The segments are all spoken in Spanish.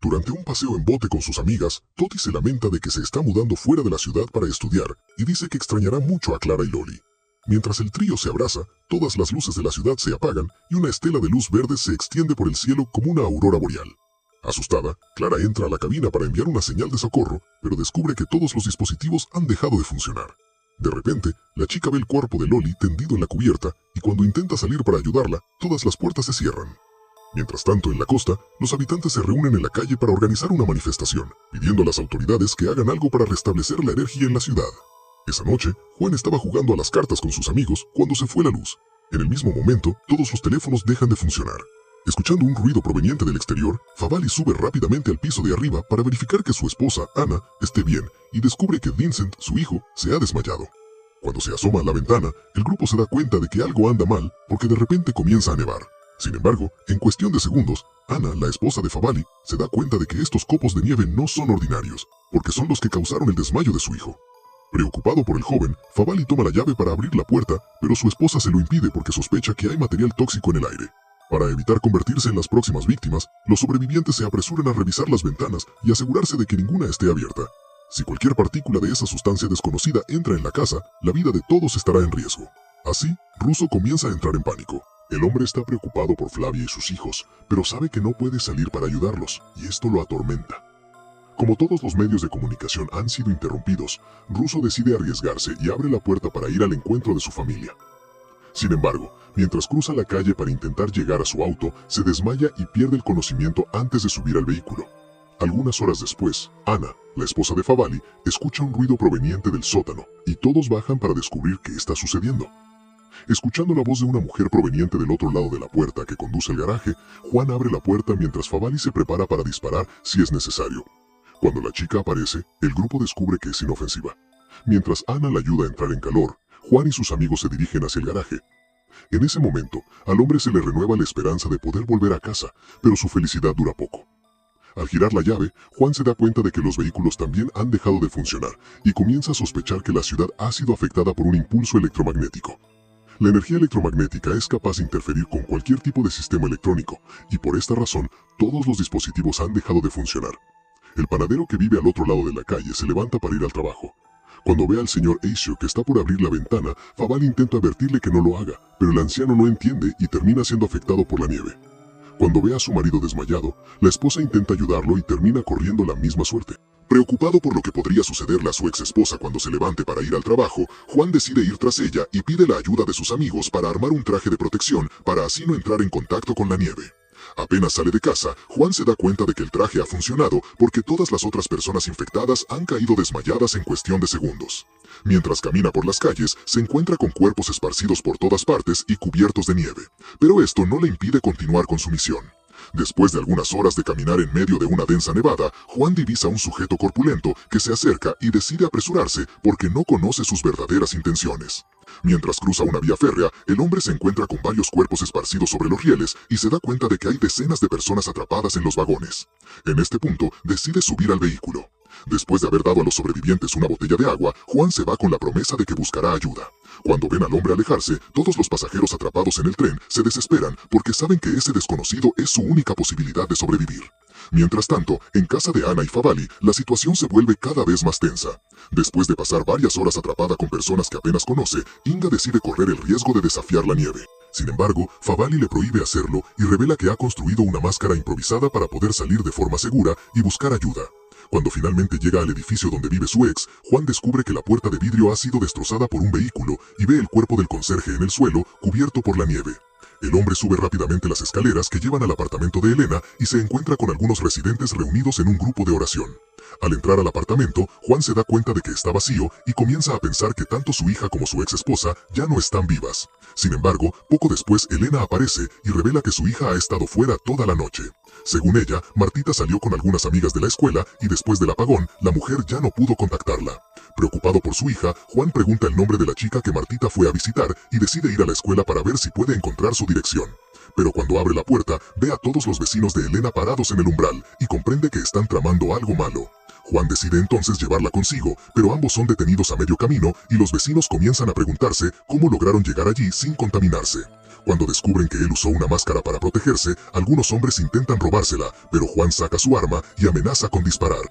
Durante un paseo en bote con sus amigas, Toti se lamenta de que se está mudando fuera de la ciudad para estudiar y dice que extrañará mucho a Clara y Loli. Mientras el trío se abraza, todas las luces de la ciudad se apagan y una estela de luz verde se extiende por el cielo como una aurora boreal. Asustada, Clara entra a la cabina para enviar una señal de socorro, pero descubre que todos los dispositivos han dejado de funcionar. De repente, la chica ve el cuerpo de Loli tendido en la cubierta y cuando intenta salir para ayudarla, todas las puertas se cierran. Mientras tanto, en la costa, los habitantes se reúnen en la calle para organizar una manifestación, pidiendo a las autoridades que hagan algo para restablecer la energía en la ciudad. Esa noche, Juan estaba jugando a las cartas con sus amigos cuando se fue la luz. En el mismo momento, todos los teléfonos dejan de funcionar. Escuchando un ruido proveniente del exterior, Favali sube rápidamente al piso de arriba para verificar que su esposa, Ana, esté bien y descubre que Vincent, su hijo, se ha desmayado. Cuando se asoma a la ventana, el grupo se da cuenta de que algo anda mal porque de repente comienza a nevar. Sin embargo, en cuestión de segundos, Ana, la esposa de Favali, se da cuenta de que estos copos de nieve no son ordinarios, porque son los que causaron el desmayo de su hijo. Preocupado por el joven, Favali toma la llave para abrir la puerta, pero su esposa se lo impide porque sospecha que hay material tóxico en el aire. Para evitar convertirse en las próximas víctimas, los sobrevivientes se apresuran a revisar las ventanas y asegurarse de que ninguna esté abierta. Si cualquier partícula de esa sustancia desconocida entra en la casa, la vida de todos estará en riesgo. Así, Russo comienza a entrar en pánico. El hombre está preocupado por Flavia y sus hijos, pero sabe que no puede salir para ayudarlos, y esto lo atormenta. Como todos los medios de comunicación han sido interrumpidos, Russo decide arriesgarse y abre la puerta para ir al encuentro de su familia. Sin embargo, mientras cruza la calle para intentar llegar a su auto, se desmaya y pierde el conocimiento antes de subir al vehículo. Algunas horas después, Ana, la esposa de Favali, escucha un ruido proveniente del sótano, y todos bajan para descubrir qué está sucediendo. Escuchando la voz de una mujer proveniente del otro lado de la puerta que conduce al garaje, Juan abre la puerta mientras Favali se prepara para disparar si es necesario. Cuando la chica aparece, el grupo descubre que es inofensiva. Mientras Ana la ayuda a entrar en calor, Juan y sus amigos se dirigen hacia el garaje. En ese momento, al hombre se le renueva la esperanza de poder volver a casa, pero su felicidad dura poco. Al girar la llave, Juan se da cuenta de que los vehículos también han dejado de funcionar y comienza a sospechar que la ciudad ha sido afectada por un impulso electromagnético. La energía electromagnética es capaz de interferir con cualquier tipo de sistema electrónico, y por esta razón, todos los dispositivos han dejado de funcionar. El panadero que vive al otro lado de la calle se levanta para ir al trabajo. Cuando ve al señor Aisio que está por abrir la ventana, Favali intenta advertirle que no lo haga, pero el anciano no entiende y termina siendo afectado por la nieve. Cuando ve a su marido desmayado, la esposa intenta ayudarlo y termina corriendo la misma suerte. Preocupado por lo que podría sucederle a su ex esposa cuando se levante para ir al trabajo, Juan decide ir tras ella y pide la ayuda de sus amigos para armar un traje de protección para así no entrar en contacto con la nieve. Apenas sale de casa, Juan se da cuenta de que el traje ha funcionado porque todas las otras personas infectadas han caído desmayadas en cuestión de segundos. Mientras camina por las calles, se encuentra con cuerpos esparcidos por todas partes y cubiertos de nieve, pero esto no le impide continuar con su misión. Después de algunas horas de caminar en medio de una densa nevada, Juan divisa a un sujeto corpulento que se acerca y decide apresurarse porque no conoce sus verdaderas intenciones. Mientras cruza una vía férrea, el hombre se encuentra con varios cuerpos esparcidos sobre los rieles y se da cuenta de que hay decenas de personas atrapadas en los vagones. En este punto, decide subir al vehículo. Después de haber dado a los sobrevivientes una botella de agua, Juan se va con la promesa de que buscará ayuda. Cuando ven al hombre alejarse, todos los pasajeros atrapados en el tren se desesperan porque saben que ese desconocido es su única posibilidad de sobrevivir. Mientras tanto, en casa de Ana y Favali, la situación se vuelve cada vez más tensa. Después de pasar varias horas atrapada con personas que apenas conoce, Inga decide correr el riesgo de desafiar la nieve. Sin embargo, Favali le prohíbe hacerlo y revela que ha construido una máscara improvisada para poder salir de forma segura y buscar ayuda. Cuando finalmente llega al edificio donde vive su ex, Juan descubre que la puerta de vidrio ha sido destrozada por un vehículo y ve el cuerpo del conserje en el suelo, cubierto por la nieve. El hombre sube rápidamente las escaleras que llevan al apartamento de Elena y se encuentra con algunos residentes reunidos en un grupo de oración. Al entrar al apartamento, Juan se da cuenta de que está vacío y comienza a pensar que tanto su hija como su ex esposa ya no están vivas. Sin embargo, poco después Elena aparece y revela que su hija ha estado fuera toda la noche. Según ella, Martita salió con algunas amigas de la escuela y después del apagón, la mujer ya no pudo contactarla. Preocupado por su hija, Juan pregunta el nombre de la chica que Martita fue a visitar y decide ir a la escuela para ver si puede encontrar su dirección. Pero cuando abre la puerta, ve a todos los vecinos de Elena parados en el umbral y comprende que están tramando algo malo. Juan decide entonces llevarla consigo, pero ambos son detenidos a medio camino y los vecinos comienzan a preguntarse cómo lograron llegar allí sin contaminarse. Cuando descubren que él usó una máscara para protegerse, algunos hombres intentan robársela, pero Juan saca su arma y amenaza con disparar.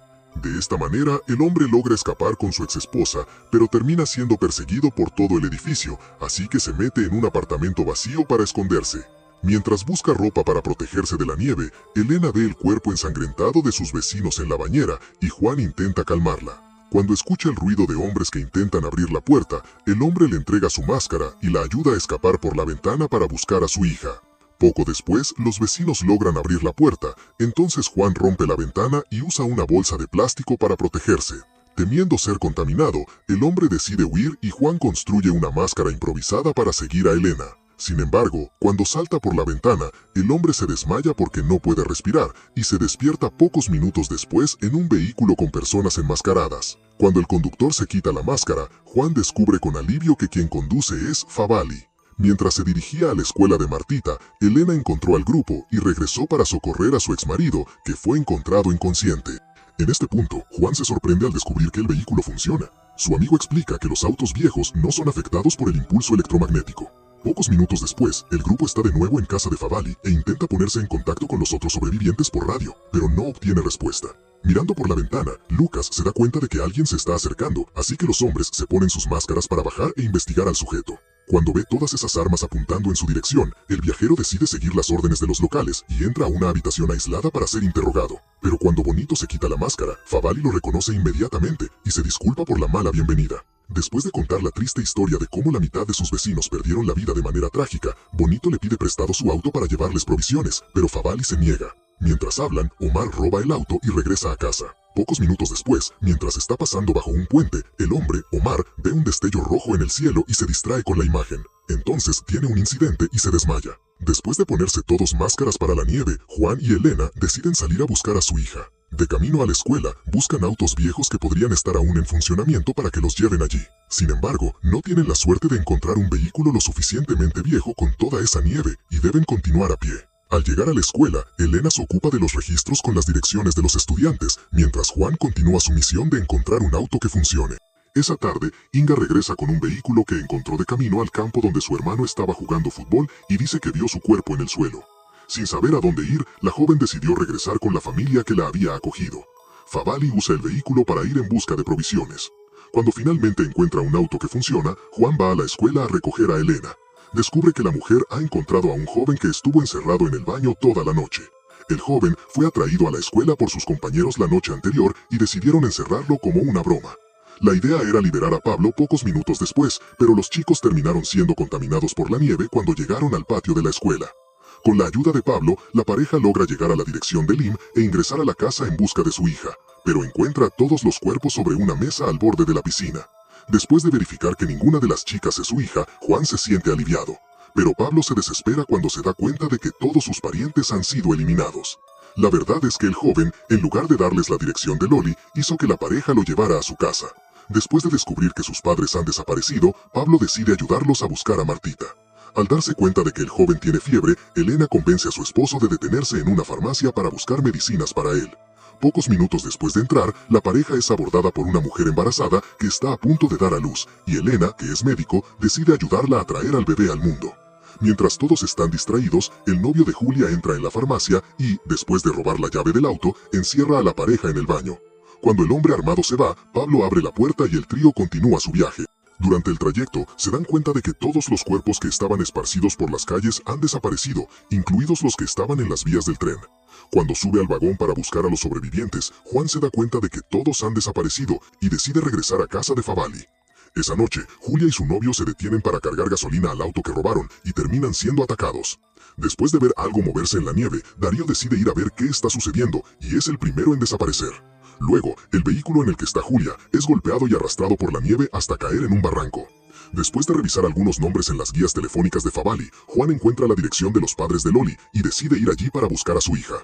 De esta manera, el hombre logra escapar con su exesposa, pero termina siendo perseguido por todo el edificio, así que se mete en un apartamento vacío para esconderse. Mientras busca ropa para protegerse de la nieve, Elena ve el cuerpo ensangrentado de sus vecinos en la bañera y Juan intenta calmarla. Cuando escucha el ruido de hombres que intentan abrir la puerta, el hombre le entrega su máscara y la ayuda a escapar por la ventana para buscar a su hija. Poco después, los vecinos logran abrir la puerta, entonces Juan rompe la ventana y usa una bolsa de plástico para protegerse. Temiendo ser contaminado, el hombre decide huir y Juan construye una máscara improvisada para seguir a Elena. Sin embargo, cuando salta por la ventana, el hombre se desmaya porque no puede respirar y se despierta pocos minutos después en un vehículo con personas enmascaradas. Cuando el conductor se quita la máscara, Juan descubre con alivio que quien conduce es Favali. Mientras se dirigía a la escuela de Martita, Elena encontró al grupo y regresó para socorrer a su exmarido, que fue encontrado inconsciente. En este punto, Juan se sorprende al descubrir que el vehículo funciona. Su amigo explica que los autos viejos no son afectados por el impulso electromagnético. Pocos minutos después, el grupo está de nuevo en casa de Favali e intenta ponerse en contacto con los otros sobrevivientes por radio, pero no obtiene respuesta. Mirando por la ventana, Lucas se da cuenta de que alguien se está acercando, así que los hombres se ponen sus máscaras para bajar e investigar al sujeto. Cuando ve todas esas armas apuntando en su dirección, el viajero decide seguir las órdenes de los locales y entra a una habitación aislada para ser interrogado. Pero cuando Bonito se quita la máscara, Favali lo reconoce inmediatamente y se disculpa por la mala bienvenida. Después de contar la triste historia de cómo la mitad de sus vecinos perdieron la vida de manera trágica, Bonito le pide prestado su auto para llevarles provisiones, pero Favali se niega. Mientras hablan, Omar roba el auto y regresa a casa. Pocos minutos después, mientras está pasando bajo un puente, el hombre, Omar, ve un destello rojo en el cielo y se distrae con la imagen. Entonces tiene un incidente y se desmaya. Después de ponerse todos máscaras para la nieve, Juan y Elena deciden salir a buscar a su hija. De camino a la escuela, buscan autos viejos que podrían estar aún en funcionamiento para que los lleven allí. Sin embargo, no tienen la suerte de encontrar un vehículo lo suficientemente viejo con toda esa nieve y deben continuar a pie. Al llegar a la escuela, Elena se ocupa de los registros con las direcciones de los estudiantes, mientras Juan continúa su misión de encontrar un auto que funcione. Esa tarde, Inga regresa con un vehículo que encontró de camino al campo donde su hermano estaba jugando fútbol y dice que vio su cuerpo en el suelo. Sin saber a dónde ir, la joven decidió regresar con la familia que la había acogido. Favali usa el vehículo para ir en busca de provisiones. Cuando finalmente encuentra un auto que funciona, Juan va a la escuela a recoger a Elena. Descubre que la mujer ha encontrado a un joven que estuvo encerrado en el baño toda la noche. El joven fue atraído a la escuela por sus compañeros la noche anterior y decidieron encerrarlo como una broma. La idea era liberar a Pablo pocos minutos después, pero los chicos terminaron siendo contaminados por la nieve cuando llegaron al patio de la escuela. Con la ayuda de Pablo, la pareja logra llegar a la dirección de Lim e ingresar a la casa en busca de su hija, pero encuentra todos los cuerpos sobre una mesa al borde de la piscina. Después de verificar que ninguna de las chicas es su hija, Juan se siente aliviado. Pero Pablo se desespera cuando se da cuenta de que todos sus parientes han sido eliminados. La verdad es que el joven, en lugar de darles la dirección de Loli, hizo que la pareja lo llevara a su casa. Después de descubrir que sus padres han desaparecido, Pablo decide ayudarlos a buscar a Martita. Al darse cuenta de que el joven tiene fiebre, Elena convence a su esposo de detenerse en una farmacia para buscar medicinas para él. Pocos minutos después de entrar, la pareja es abordada por una mujer embarazada que está a punto de dar a luz, y Elena, que es médico, decide ayudarla a traer al bebé al mundo. Mientras todos están distraídos, el novio de Julia entra en la farmacia y, después de robar la llave del auto, encierra a la pareja en el baño. Cuando el hombre armado se va, Pablo abre la puerta y el trío continúa su viaje. Durante el trayecto, se dan cuenta de que todos los cuerpos que estaban esparcidos por las calles han desaparecido, incluidos los que estaban en las vías del tren. Cuando sube al vagón para buscar a los sobrevivientes, Juan se da cuenta de que todos han desaparecido y decide regresar a casa de Favali. Esa noche, Julia y su novio se detienen para cargar gasolina al auto que robaron y terminan siendo atacados. Después de ver algo moverse en la nieve, Darío decide ir a ver qué está sucediendo y es el primero en desaparecer. Luego, el vehículo en el que está Julia es golpeado y arrastrado por la nieve hasta caer en un barranco. Después de revisar algunos nombres en las guías telefónicas de Favali, Juan encuentra la dirección de los padres de Loli y decide ir allí para buscar a su hija.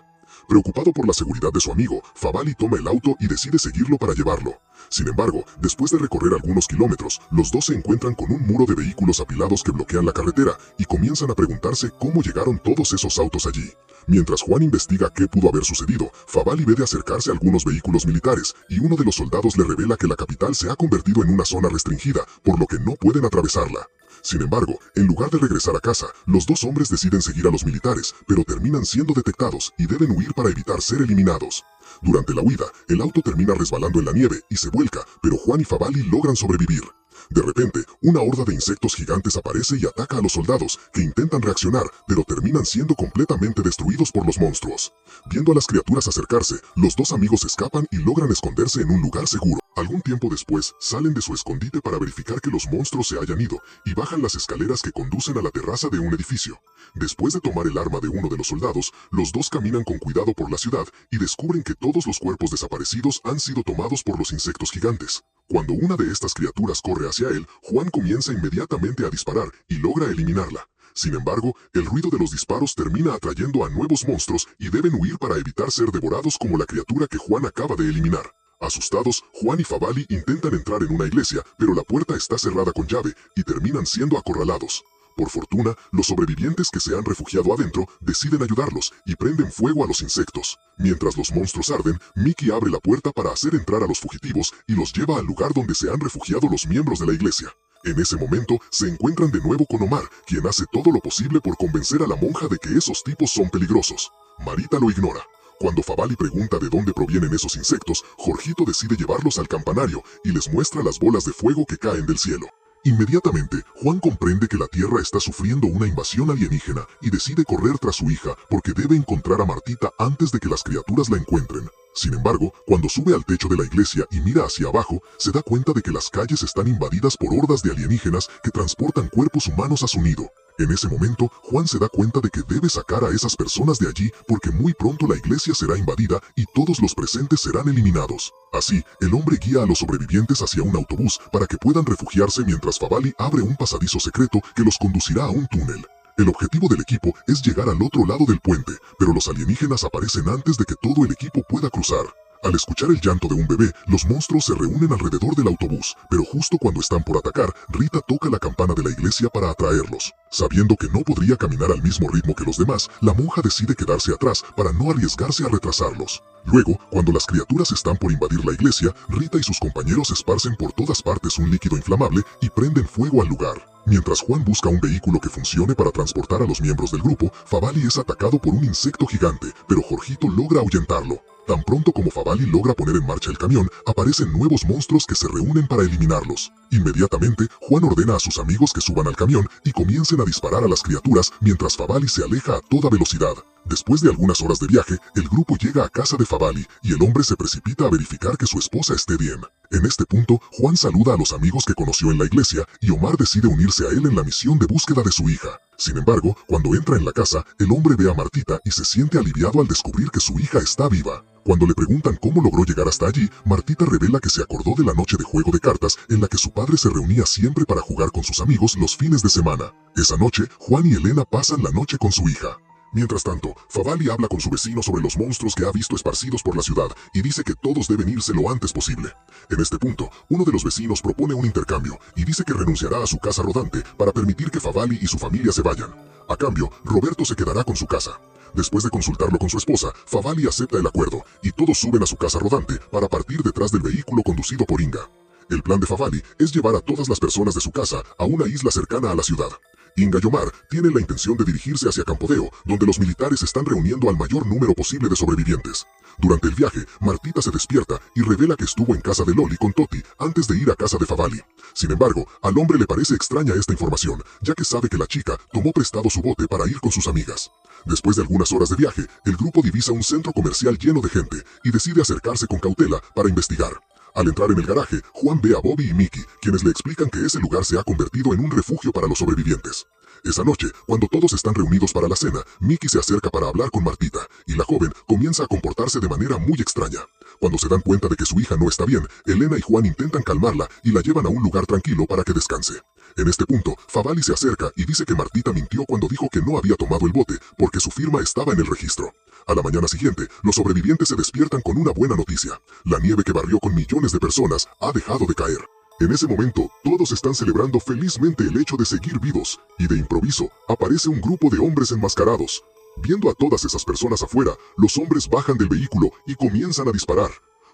Preocupado por la seguridad de su amigo, Favali toma el auto y decide seguirlo para llevarlo. Sin embargo, después de recorrer algunos kilómetros, los dos se encuentran con un muro de vehículos apilados que bloquean la carretera y comienzan a preguntarse cómo llegaron todos esos autos allí. Mientras Juan investiga qué pudo haber sucedido, Favali ve de acercarse a algunos vehículos militares y uno de los soldados le revela que la capital se ha convertido en una zona restringida, por lo que no pueden atravesarla. Sin embargo, en lugar de regresar a casa, los dos hombres deciden seguir a los militares, pero terminan siendo detectados y deben huir para evitar ser eliminados. Durante la huida, el auto termina resbalando en la nieve y se vuelca, pero Juan y Favali logran sobrevivir. De repente, una horda de insectos gigantes aparece y ataca a los soldados, que intentan reaccionar, pero terminan siendo completamente destruidos por los monstruos. Viendo a las criaturas acercarse, los dos amigos escapan y logran esconderse en un lugar seguro. Algún tiempo después, salen de su escondite para verificar que los monstruos se hayan ido, y bajan las escaleras que conducen a la terraza de un edificio. Después de tomar el arma de uno de los soldados, los dos caminan con cuidado por la ciudad y descubren que todos los cuerpos desaparecidos han sido tomados por los insectos gigantes. Cuando una de estas criaturas corre hacia él, Juan comienza inmediatamente a disparar y logra eliminarla. Sin embargo, el ruido de los disparos termina atrayendo a nuevos monstruos y deben huir para evitar ser devorados como la criatura que Juan acaba de eliminar. Asustados, Juan y Favali intentan entrar en una iglesia, pero la puerta está cerrada con llave y terminan siendo acorralados. Por fortuna, los sobrevivientes que se han refugiado adentro deciden ayudarlos y prenden fuego a los insectos. Mientras los monstruos arden, Mickey abre la puerta para hacer entrar a los fugitivos y los lleva al lugar donde se han refugiado los miembros de la iglesia. En ese momento, se encuentran de nuevo con Omar, quien hace todo lo posible por convencer a la monja de que esos tipos son peligrosos. Marita lo ignora. Cuando Favali pregunta de dónde provienen esos insectos, Jorgito decide llevarlos al campanario y les muestra las bolas de fuego que caen del cielo. Inmediatamente, Juan comprende que la Tierra está sufriendo una invasión alienígena y decide correr tras su hija porque debe encontrar a Martita antes de que las criaturas la encuentren. Sin embargo, cuando sube al techo de la iglesia y mira hacia abajo, se da cuenta de que las calles están invadidas por hordas de alienígenas que transportan cuerpos humanos a su nido. En ese momento, Juan se da cuenta de que debe sacar a esas personas de allí porque muy pronto la iglesia será invadida y todos los presentes serán eliminados. Así, el hombre guía a los sobrevivientes hacia un autobús para que puedan refugiarse mientras Favali abre un pasadizo secreto que los conducirá a un túnel. El objetivo del equipo es llegar al otro lado del puente, pero los alienígenas aparecen antes de que todo el equipo pueda cruzar. Al escuchar el llanto de un bebé, los monstruos se reúnen alrededor del autobús, pero justo cuando están por atacar, Rita toca la campana de la iglesia para atraerlos. Sabiendo que no podría caminar al mismo ritmo que los demás, la monja decide quedarse atrás para no arriesgarse a retrasarlos. Luego, cuando las criaturas están por invadir la iglesia, Rita y sus compañeros esparcen por todas partes un líquido inflamable y prenden fuego al lugar. Mientras Juan busca un vehículo que funcione para transportar a los miembros del grupo, Favali es atacado por un insecto gigante, pero Jorgito logra ahuyentarlo. Tan pronto como Favali logra poner en marcha el camión, aparecen nuevos monstruos que se reúnen para eliminarlos. Inmediatamente, Juan ordena a sus amigos que suban al camión y comiencen a disparar a las criaturas mientras Favali se aleja a toda velocidad. Después de algunas horas de viaje, el grupo llega a casa de Favali y el hombre se precipita a verificar que su esposa esté bien. En este punto, Juan saluda a los amigos que conoció en la iglesia y Omar decide unirse a él en la misión de búsqueda de su hija. Sin embargo, cuando entra en la casa, el hombre ve a Martita y se siente aliviado al descubrir que su hija está viva. Cuando le preguntan cómo logró llegar hasta allí, Martita revela que se acordó de la noche de juego de cartas en la que su padre se reunía siempre para jugar con sus amigos los fines de semana. Esa noche, Juan y Elena pasan la noche con su hija. Mientras tanto, Favali habla con su vecino sobre los monstruos que ha visto esparcidos por la ciudad y dice que todos deben irse lo antes posible. En este punto, uno de los vecinos propone un intercambio y dice que renunciará a su casa rodante para permitir que Favali y su familia se vayan. A cambio, Roberto se quedará con su casa. Después de consultarlo con su esposa, Favali acepta el acuerdo y todos suben a su casa rodante para partir detrás del vehículo conducido por Inga. El plan de Favali es llevar a todas las personas de su casa a una isla cercana a la ciudad. Inga y Omar tienen la intención de dirigirse hacia Campodeo, donde los militares están reuniendo al mayor número posible de sobrevivientes. Durante el viaje, Martita se despierta y revela que estuvo en casa de Loli con Toti antes de ir a casa de Favali. Sin embargo, al hombre le parece extraña esta información, ya que sabe que la chica tomó prestado su bote para ir con sus amigas. Después de algunas horas de viaje, el grupo divisa un centro comercial lleno de gente y decide acercarse con cautela para investigar. Al entrar en el garaje, Juan ve a Bobby y Mickey, quienes le explican que ese lugar se ha convertido en un refugio para los sobrevivientes. Esa noche, cuando todos están reunidos para la cena, Mickey se acerca para hablar con Martita, y la joven comienza a comportarse de manera muy extraña. Cuando se dan cuenta de que su hija no está bien, Elena y Juan intentan calmarla y la llevan a un lugar tranquilo para que descanse. En este punto, Favali se acerca y dice que Martita mintió cuando dijo que no había tomado el bote porque su firma estaba en el registro. A la mañana siguiente, los sobrevivientes se despiertan con una buena noticia. La nieve que barrió con millones de personas ha dejado de caer. En ese momento, todos están celebrando felizmente el hecho de seguir vivos, y de improviso, aparece un grupo de hombres enmascarados. Viendo a todas esas personas afuera, los hombres bajan del vehículo y comienzan a disparar.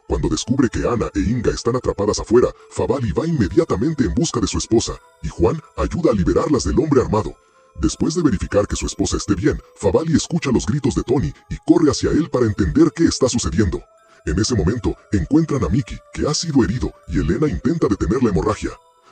Cuando descubre que Ana e Inga están atrapadas afuera, Favali va inmediatamente en busca de su esposa, y Juan ayuda a liberarlas del hombre armado. Después de verificar que su esposa esté bien, Favali escucha los gritos de Tony y corre hacia él para entender qué está sucediendo. En ese momento, encuentran a Mickey, que ha sido herido, y Elena intenta detener la hemorragia.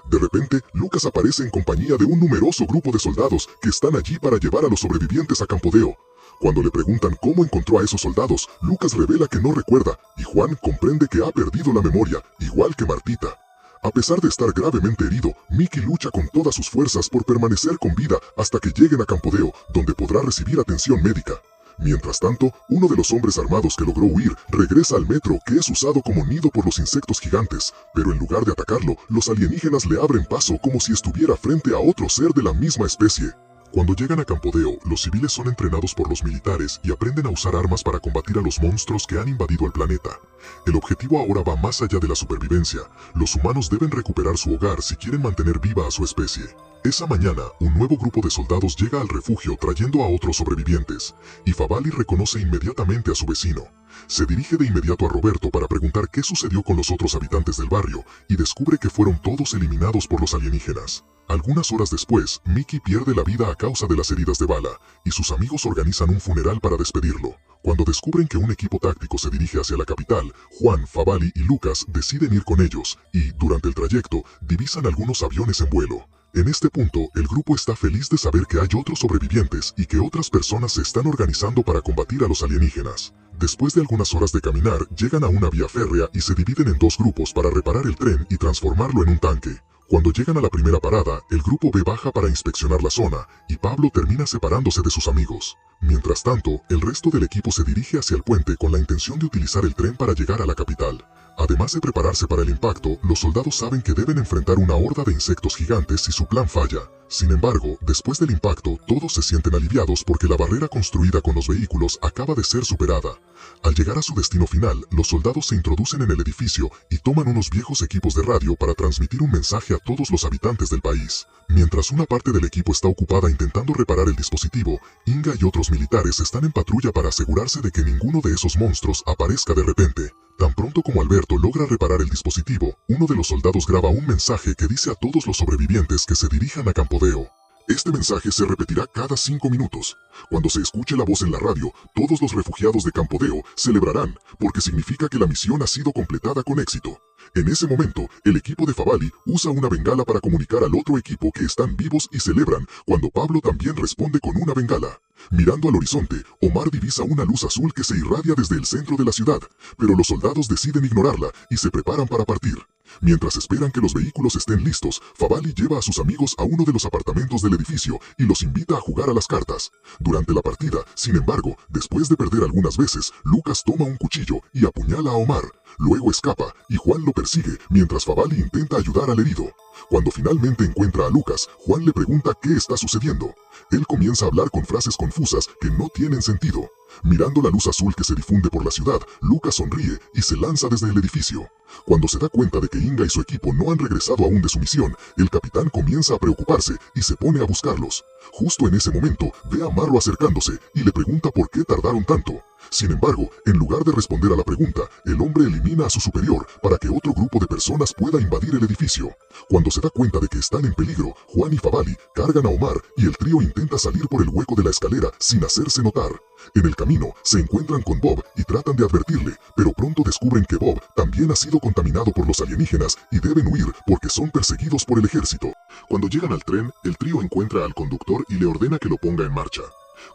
De repente, Lucas aparece en compañía de un numeroso grupo de soldados que están allí para llevar a los sobrevivientes a Campodeo. Cuando le preguntan cómo encontró a esos soldados, Lucas revela que no recuerda, y Juan comprende que ha perdido la memoria, igual que Martita. A pesar de estar gravemente herido, Mickey lucha con todas sus fuerzas por permanecer con vida hasta que lleguen a Campodeo, donde podrá recibir atención médica. Mientras tanto, uno de los hombres armados que logró huir regresa al metro, que es usado como nido por los insectos gigantes, pero en lugar de atacarlo, los alienígenas le abren paso como si estuviera frente a otro ser de la misma especie. Cuando llegan a Campodeo, los civiles son entrenados por los militares y aprenden a usar armas para combatir a los monstruos que han invadido el planeta. El objetivo ahora va más allá de la supervivencia. Los humanos deben recuperar su hogar si quieren mantener viva a su especie. Esa mañana, un nuevo grupo de soldados llega al refugio trayendo a otros sobrevivientes, y Favali reconoce inmediatamente a su vecino. Se dirige de inmediato a Roberto para preguntar qué sucedió con los otros habitantes del barrio, y descubre que fueron todos eliminados por los alienígenas. Algunas horas después, Mickey pierde la vida a causa de las heridas de bala, y sus amigos organizan un funeral para despedirlo. Cuando descubren que un equipo táctico se dirige hacia la capital, Juan, Favali y Lucas deciden ir con ellos, y, durante el trayecto, divisan algunos aviones en vuelo. En este punto, el grupo está feliz de saber que hay otros sobrevivientes y que otras personas se están organizando para combatir a los alienígenas. Después de algunas horas de caminar, llegan a una vía férrea y se dividen en dos grupos para reparar el tren y transformarlo en un tanque. Cuando llegan a la primera parada, el grupo B baja para inspeccionar la zona, y Pablo termina separándose de sus amigos. Mientras tanto, el resto del equipo se dirige hacia el puente con la intención de utilizar el tren para llegar a la capital. Además de prepararse para el impacto, los soldados saben que deben enfrentar una horda de insectos gigantes si su plan falla. Sin embargo, después del impacto, todos se sienten aliviados porque la barrera construida con los vehículos acaba de ser superada. Al llegar a su destino final, los soldados se introducen en el edificio y toman unos viejos equipos de radio para transmitir un mensaje a todos los habitantes del país. Mientras una parte del equipo está ocupada intentando reparar el dispositivo, Inga y otros militares están en patrulla para asegurarse de que ninguno de esos monstruos aparezca de repente. Tan pronto como Alberto logra reparar el dispositivo, uno de los soldados graba un mensaje que dice a todos los sobrevivientes que se dirijan a Campodeo. Este mensaje se repetirá cada 5 minutos. Cuando se escuche la voz en la radio, todos los refugiados de Campodeo celebrarán, porque significa que la misión ha sido completada con éxito. En ese momento, el equipo de Favali usa una bengala para comunicar al otro equipo que están vivos y celebran, cuando Pablo también responde con una bengala. Mirando al horizonte, Omar divisa una luz azul que se irradia desde el centro de la ciudad, pero los soldados deciden ignorarla y se preparan para partir. Mientras esperan que los vehículos estén listos, Favali lleva a sus amigos a uno de los apartamentos del edificio y los invita a jugar a las cartas. Durante la partida, sin embargo, después de perder algunas veces, Lucas toma un cuchillo y apuñala a Omar. Luego escapa, y Juan lo persigue mientras Favali intenta ayudar al herido. Cuando finalmente encuentra a Lucas, Juan le pregunta qué está sucediendo. Él comienza a hablar con frases confusas que no tienen sentido. Mirando la luz azul que se difunde por la ciudad, Lucas sonríe y se lanza desde el edificio. Cuando se da cuenta de que Inga y su equipo no han regresado aún de su misión, el capitán comienza a preocuparse y se pone a buscarlos. Justo en ese momento, ve a Marlo acercándose y le pregunta por qué tardaron tanto. Sin embargo, en lugar de responder a la pregunta, el hombre elimina a su superior para que otro grupo de personas pueda invadir el edificio. Cuando se da cuenta de que están en peligro, Juan y Favali cargan a Omar y el trío intenta salir por el hueco de la escalera sin hacerse notar. En el camino, se encuentran con Bob y tratan de advertirle, pero pronto descubren que Bob también ha sido contaminado por los alienígenas y deben huir porque son perseguidos por el ejército. Cuando llegan al tren, el trío encuentra al conductor y le ordena que lo ponga en marcha.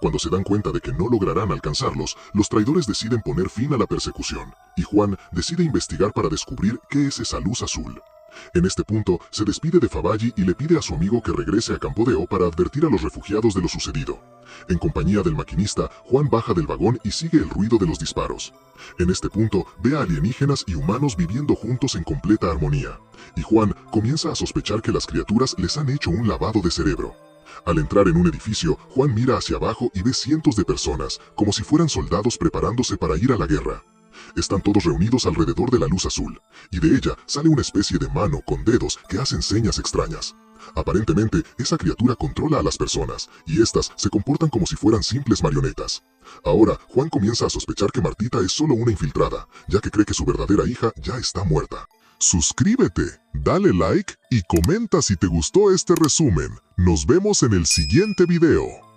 Cuando se dan cuenta de que no lograrán alcanzarlos, los traidores deciden poner fin a la persecución, y Juan decide investigar para descubrir qué es esa luz azul. En este punto, se despide de Favali y le pide a su amigo que regrese a Campodeo para advertir a los refugiados de lo sucedido. En compañía del maquinista, Juan baja del vagón y sigue el ruido de los disparos. En este punto, ve a alienígenas y humanos viviendo juntos en completa armonía, y Juan comienza a sospechar que las criaturas les han hecho un lavado de cerebro. Al entrar en un edificio, Juan mira hacia abajo y ve cientos de personas, como si fueran soldados preparándose para ir a la guerra. Están todos reunidos alrededor de la luz azul, y de ella sale una especie de mano con dedos que hacen señas extrañas. Aparentemente, esa criatura controla a las personas, y éstas se comportan como si fueran simples marionetas. Ahora, Juan comienza a sospechar que Martita es solo una infiltrada, ya que cree que su verdadera hija ya está muerta. Suscríbete, dale like y comenta si te gustó este resumen. Nos vemos en el siguiente video.